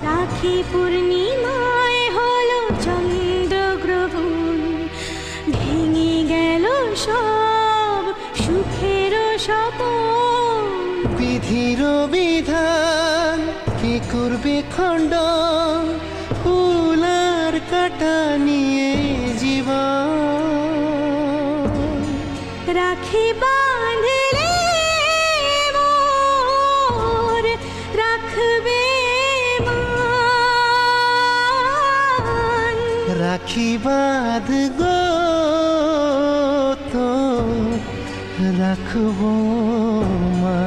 রাখি পূর্ণিমায় হলো চন্দ্রগ্রহণ, ভেঙে গেল সব সুখের স্বপন। বিধির বিধান কি করবে খণ্ডন, ফুল আর কাটা নিয়ে জীবন। রাখি বাঁধলে মোর রাখবে মান, রাখি বাঁধ গো তো রাখবো মা।